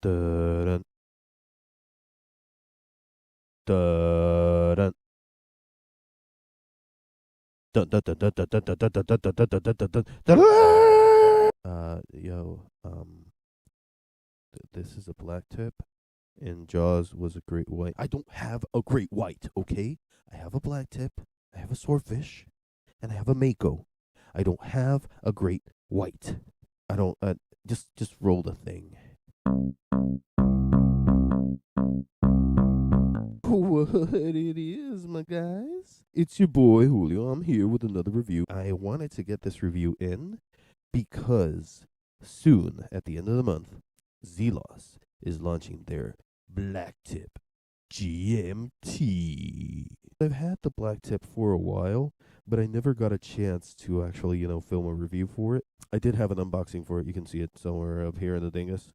Dun, dun, dun, dun, dun, dun, dun, dun, dun, dun, dun, dun, dun, dun, dun, dun, dun. This is a black tip, and Jaws was a great white. I don't have a great white, okay? I have a black tip, I have a swordfish, and I have a mako. I don't have a great white. I don't. Just roll the thing. What it is, my guys? It's your boy Julio. I'm here with another review. I wanted to get this review in because soon, at the end of the month, Zelos is launching their Blacktip GMT. I've had the Blacktip for a while, but I never got a chance to actually, film a review for it. I did have an unboxing for it. You can see it somewhere up here in the dingus.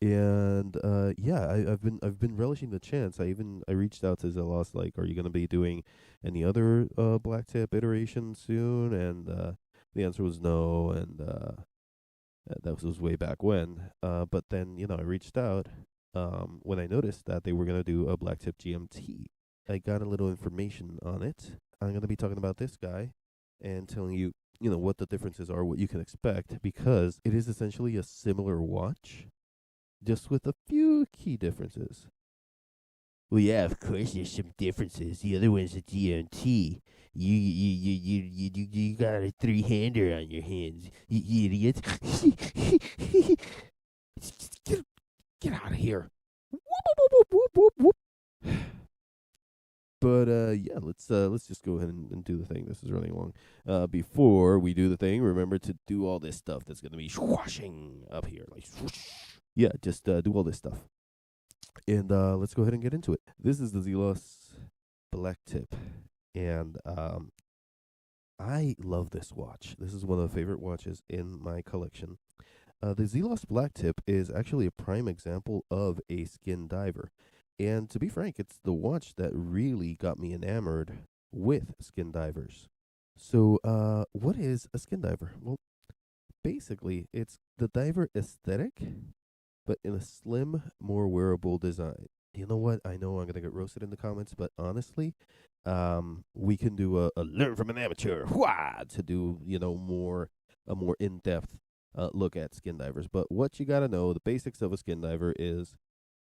And yeah, I've been relishing the chance. I reached out to Zelos like, are you gonna be doing any other Blacktip iteration soon? And the answer was no, and that was way back when. But then I reached out when I noticed that they were gonna do a Blacktip GMT. I got a little information on it. I'm gonna be talking about this guy and telling you what the differences are, what you can expect, because it is essentially a similar watch just with a few key differences. Well, yeah, of course, there's some differences. The other one's a GMT. You got a three-hander on your hands, you idiot. Get out of here. But yeah, let's just go ahead and do the thing. This is running long. Before we do the thing, remember to do all this stuff that's gonna be swashing up here, like swoosh. Yeah, just do all this stuff. And let's go ahead and get into it. This is the Zelos Blacktip, and I love this watch. This is one of the favorite watches in my collection. The Zelos Blacktip is actually a prime example of a skin diver. And to be frank, it's the watch that really got me enamored with skin divers. So, what is a skin diver? Well, basically, it's the diver aesthetic, but in a slim, more wearable design. You know what? I know I'm gonna get roasted in the comments, but honestly, we can do a learn from an amateur, to do a more in depth look at skin divers. But what you gotta know, the basics of a skin diver is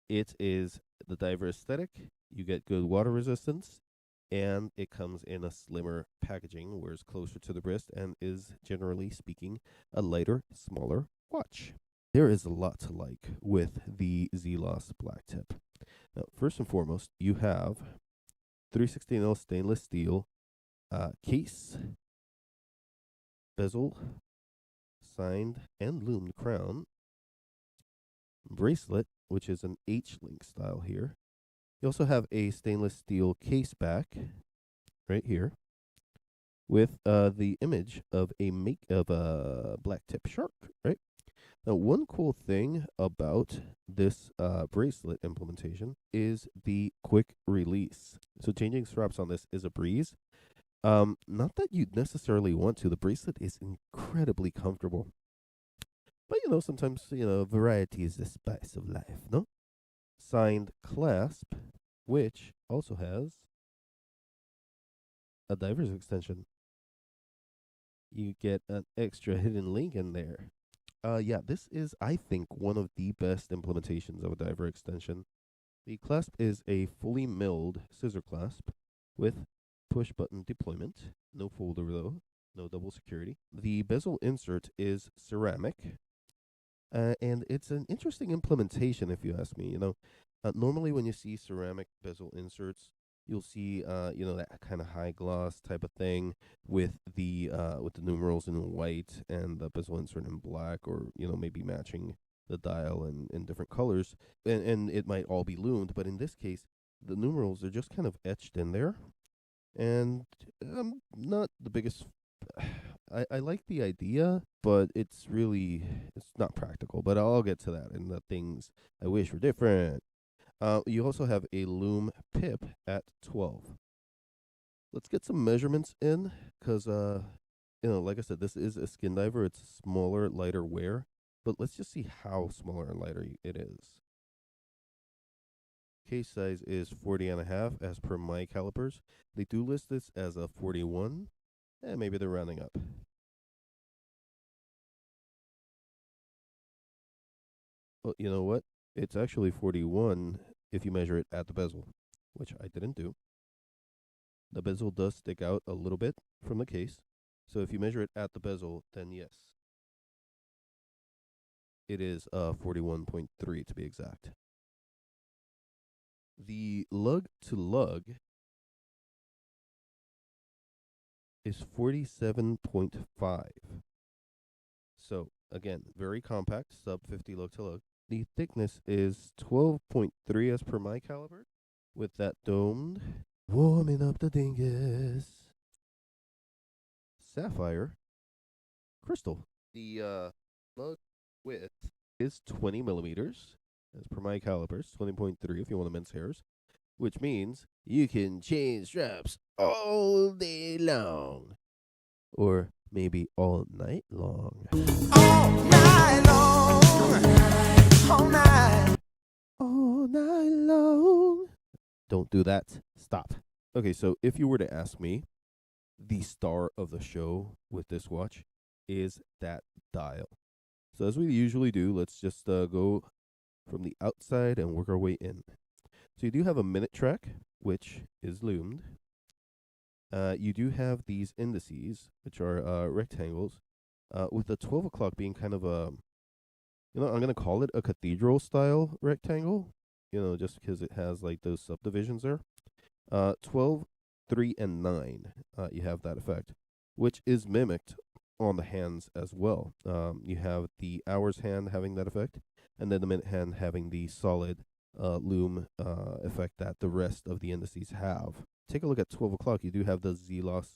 it is the diver aesthetic. You get good water resistance, and it comes in a slimmer packaging, where it's closer to the wrist and is, generally speaking, a lighter, smaller watch. There is a lot to like with the Zelos Blacktip. Now, first and foremost, you have 316L stainless steel case, bezel, signed and loomed crown, bracelet, which is an H-link style here. You also have a stainless steel case back right here with the image of a blacktip shark, right? Now, one cool thing about this bracelet implementation is the quick release. So changing straps on this is a breeze. Not that you'd necessarily want to. The bracelet is incredibly comfortable. But, sometimes, variety is the spice of life, no? Signed clasp, which also has a diver's extension. You get an extra hidden link in there. Yeah, this is, I think, one of the best implementations of a diver extension. The clasp is a fully milled scissor clasp with push button deployment. No folder though, no double security. The bezel insert is ceramic. And it's an interesting implementation, if you ask me. Normally when you see ceramic bezel inserts, you'll see, that kind of high gloss type of thing with the numerals in white and the bezel insert in black, or maybe matching the dial in different colors, and it might all be loomed. But in this case, the numerals are just kind of etched in there, and I'm not the biggest. I like the idea, but it's not practical. But I'll get to that in the things I wish were different. You also have a loom pip at 12. Let's get some measurements in, because like I said, this is a skin diver. It's smaller, lighter wear, but let's just see how smaller and lighter it is. Case size is 40.5 as per my calipers. They do list this as a 41, and maybe they're rounding up. Well, you know what? It's actually 41 if you measure it at the bezel, which I didn't do. The bezel does stick out a little bit from the case. So if you measure it at the bezel, then yes, it is 41.3 to be exact. The lug to lug is 47.5. So again, very compact, sub 50 lug to lug. The thickness is 12.3 as per my caliber, with that domed, warming up the dingus, sapphire crystal. The lug width is 20 millimeters, as per my calipers, 20.3 if you want to mince hairs, which means you can change straps all day long. Or maybe all night long. All night long. All night. All night long. Don't do that. Stop. Okay, so if you were to ask me, the star of the show with this watch is that dial. So as we usually do, let's just go from the outside and work our way in. So you do have a minute track, which is loomed. You do have these indices, which are rectangles, with the 12 o'clock being kind of a, I'm going to call it a cathedral style rectangle, just because it has like those subdivisions there. 12, 3, and 9, you have that effect, which is mimicked on the hands as well. You have the hours hand having that effect, and then the minute hand having the solid loom effect that the rest of the indices have. Take a look at 12 o'clock. You do have the Zelos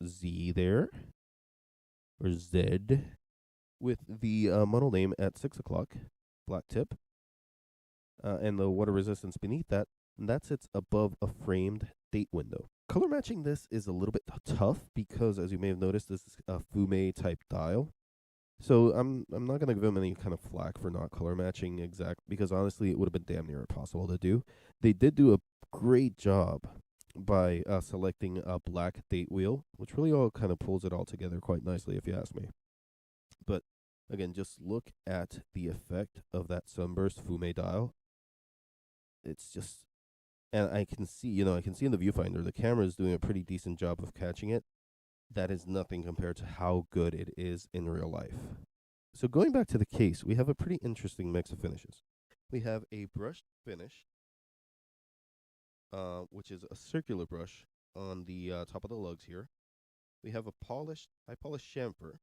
Z there, or Z, with the model name at 6 o'clock, Blacktip, and the water resistance beneath that, and that sits above a framed date window. Color matching this is a little bit tough because, as you may have noticed, this is a fume type dial. So I'm not going to give them any kind of flack for not color matching exact, because honestly it would have been damn near impossible to do. They did do a great job by selecting a black date wheel, which really all kind of pulls it all together quite nicely if you ask me. But again, just look at the effect of that sunburst fume dial. It's just, and I can see in the viewfinder, the camera is doing a pretty decent job of catching it. That is nothing compared to how good it is in real life. So going back to the case, we have a pretty interesting mix of finishes. We have a brushed finish, which is a circular brush on the top of the lugs here. We have a high polished chamfer,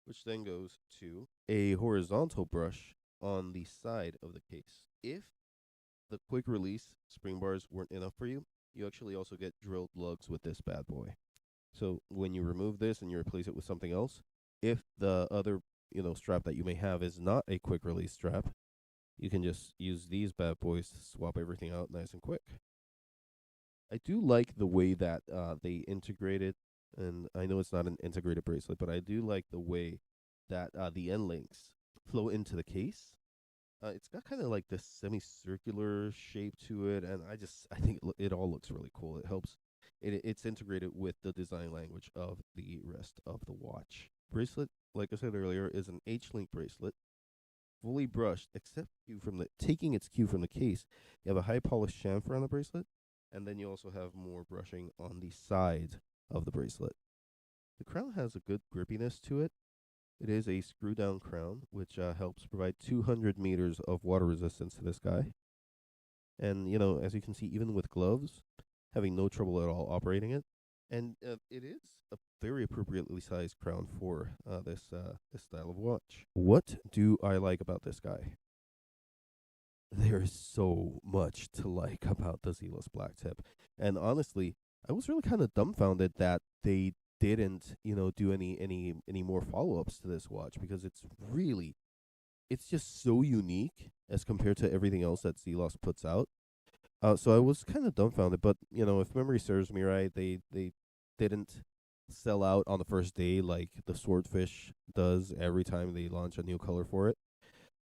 which then goes to a horizontal brush on the side of the case. If the quick release spring bars weren't enough for you, you actually also get drilled lugs with this bad boy. So when you remove this and you replace it with something else, if the other, strap that you may have is not a quick release strap, you can just use these bad boys to swap everything out nice and quick. I do like the way that they integrate it, and I know it's not an integrated bracelet, but I do like the way that the end links flow into the case. It's got kind of like this semicircular shape to it, and I think it all looks really cool. It helps. It's integrated with the design language of the rest of the watch. Bracelet, like I said earlier, is an H-link bracelet, fully brushed, except taking its cue from the case. You have a high polished chamfer on the bracelet, and then you also have more brushing on the side of the bracelet. The crown has a good grippiness to it. It is a screw-down crown, which helps provide 200 meters of water resistance to this guy. And, as you can see, even with gloves, having no trouble at all operating it. And it is a very appropriately sized crown for this style of watch. What do I like about this guy? There's so much to like about the Zelos Blacktip. And honestly, I was really kind of dumbfounded that they didn't, do any more follow-ups to this watch, because it's just so unique as compared to everything else that Zelos puts out. So I was kind of dumbfounded, but if memory serves me right, they didn't sell out on the first day like the swordfish does every time they launch a new color for it.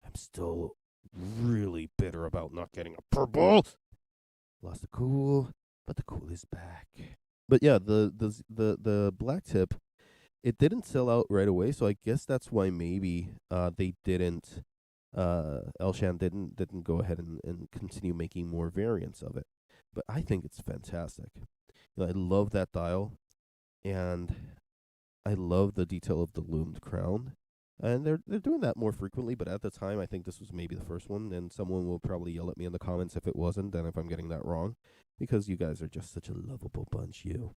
I'm still really bitter about not getting a purple. Lost the cool, but the cool is back. But yeah, the black tip, it didn't sell out right away, so I guess that's why maybe they didn't Elshan didn't go ahead and continue making more variants of it. But I think it's fantastic. I love that dial, and I love the detail of the loomed crown. And they're doing that more frequently, but at the time I think this was maybe the first one, and someone will probably yell at me in the comments if it wasn't and if I'm getting that wrong, because you guys are just such a lovable bunch, you.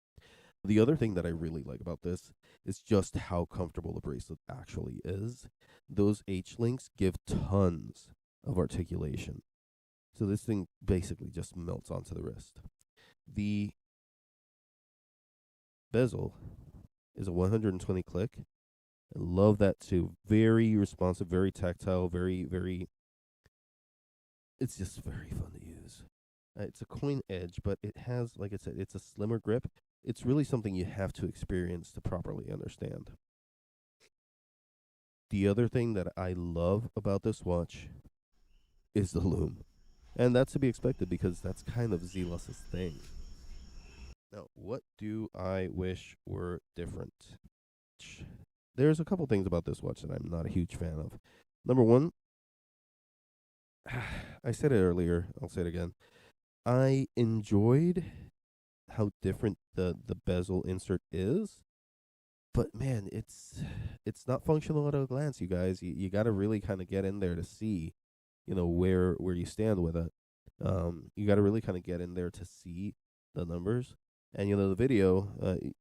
The other thing that I really like about this is just how comfortable the bracelet actually is. Those H links give tons of articulation. So this thing basically just melts onto the wrist. The bezel is a 120 click. I love that too. Very responsive, very tactile, very. It's just very fun to use. It's a coin edge, but it has, like I said, it's a slimmer grip. It's really something you have to experience to properly understand. The other thing that I love about this watch is the loom. And that's to be expected because that's kind of Zelos' thing. Now, what do I wish were different? There's a couple things about this watch that I'm not a huge fan of. Number one, I said it earlier, I'll say it again. I enjoyed how different the bezel insert is, but man, it's not functional at a glance, you guys. You got to really kind of get in there to see, where you stand with it. You got to really kind of get in there to see the numbers. And the video,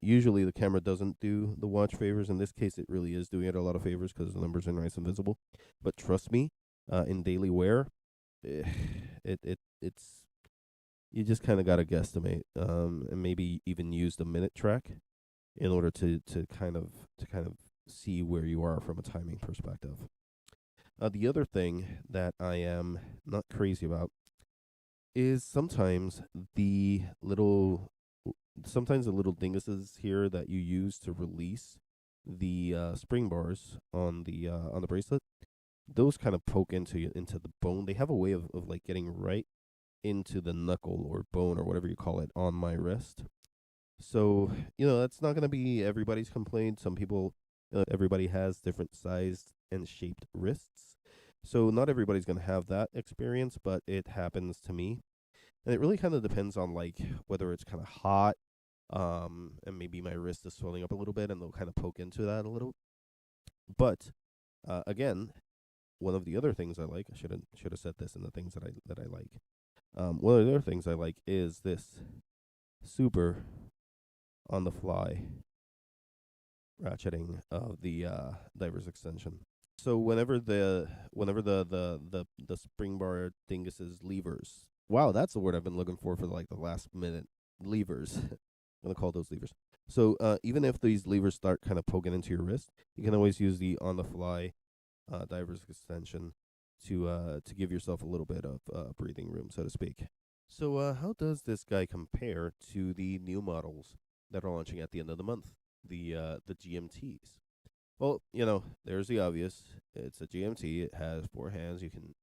usually the camera doesn't do the watch favors. In this case, it really is doing it a lot of favors because the numbers are nice and visible. But trust me, in daily wear, it's you just kind of got to guesstimate, and maybe even use the minute track in order to kind of see where you are from a timing perspective. The other thing that I am not crazy about is sometimes the little dinguses here that you use to release the spring bars on the bracelet, those kind of poke into the bone. They have a way of like getting right into the knuckle or bone or whatever you call it on my wrist. So that's not going to be everybody's complaint. Some people, everybody has different sized and shaped wrists, so not everybody's going to have that experience, but it happens to me. And it really kind of depends on like whether it's kind of hot, and maybe my wrist is swelling up a little bit, and they'll kind of poke into that a little. But again, one of the other things I like, I should have said this in the things that I like. One of the other things I like is this super on the fly ratcheting of the diver's extension. So whenever the spring bar dinguses levers. Wow, that's the word I've been looking for like the last minute. Levers. I'm gonna call those levers. So even if these levers start kind of poking into your wrist, you can always use the on the fly diver's extension to give yourself a little bit of breathing room, so to speak. So how does this guy compare to the new models that are launching at the end of the month, the GMTs? Well, there's the obvious. It's a GMT. It has 4 hands. You can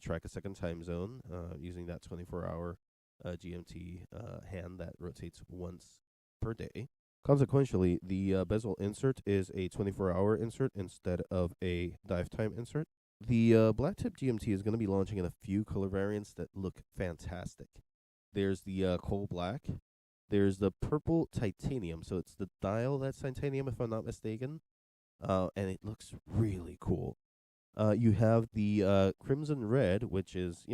track a second time zone using that 24-hour GMT hand that rotates once per day. Consequentially, the bezel insert is a 24-hour insert instead of a dive time insert. The Blacktip GMT is going to be launching in a few color variants that look fantastic. There's the coal black. There's the purple titanium. So it's the dial that's titanium, if I'm not mistaken. And it looks really cool. You have the crimson red, which is,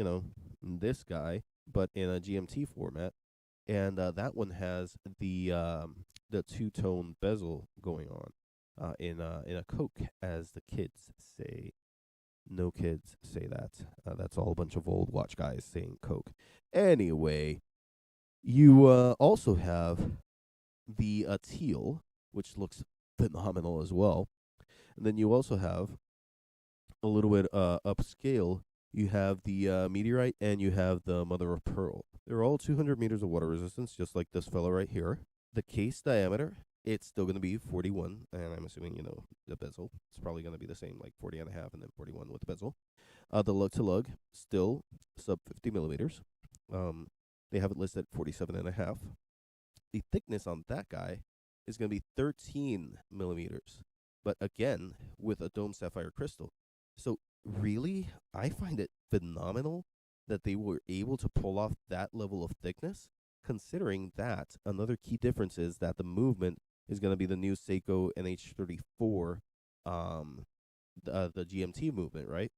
this guy, but in a GMT format. And that one has the two-tone bezel going on in a Coke, as the kids say. No kids say that. That's all a bunch of old watch guys saying Coke. Anyway, you also have the teal, which looks phenomenal as well. And then you also have a little bit upscale. You have the meteorite and you have the mother of pearl. They're all 200 meters of water resistance, just like this fella right here. The case diameter it's still going to be 41, and I'm assuming, the bezel, it's probably going to be the same, like 40 and a half and then 41 with the bezel. The lug to lug, still sub 50 millimeters. They have it listed at 47 and a half. The thickness on that guy is going to be 13 millimeters, but again, with a dome sapphire crystal. So really, I find it phenomenal that they were able to pull off that level of thickness, considering that another key difference is that the movement is going to be the new Seiko NH34, the GMT movement, right?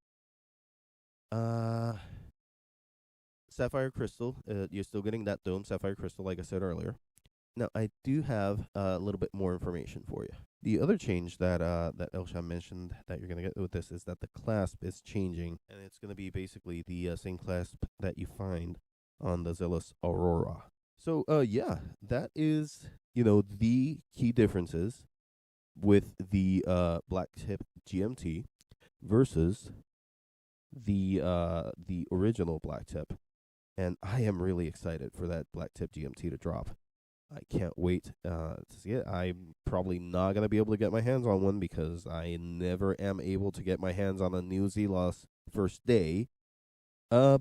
Sapphire crystal, you're still getting that dome sapphire crystal, like I said earlier. Now, I do have a little bit more information for you. The other change that Elsham mentioned that you're going to get with this is that the clasp is changing, and it's going to be basically the same clasp that you find on the Zelos Aurora. So, yeah, that is, the key differences with the Blacktip GMT versus the original Blacktip. And I am really excited for that Blacktip GMT to drop. I can't wait to see it. I'm probably not going to be able to get my hands on one because I never am able to get my hands on a new Zelos first day. But,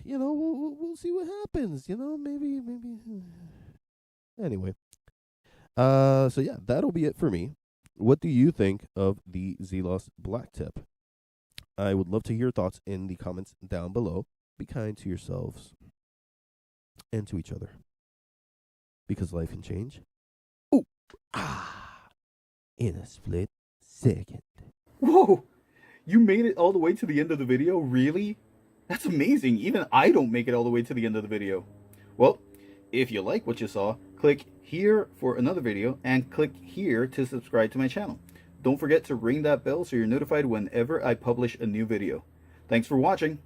we'll see what happens. Maybe. Anyway. So yeah, that'll be it for me. What do you think of the Zelos Blacktip? I would love to hear your thoughts in the comments down below. Be kind to yourselves and to each other, because life can change. In a split second. Whoa! You made it all the way to the end of the video? Really? That's amazing. Even I don't make it all the way to the end of the video. Well, if you like what you saw, click here for another video and click here to subscribe to my channel. Don't forget to ring that bell so you're notified whenever I publish a new video. Thanks for watching.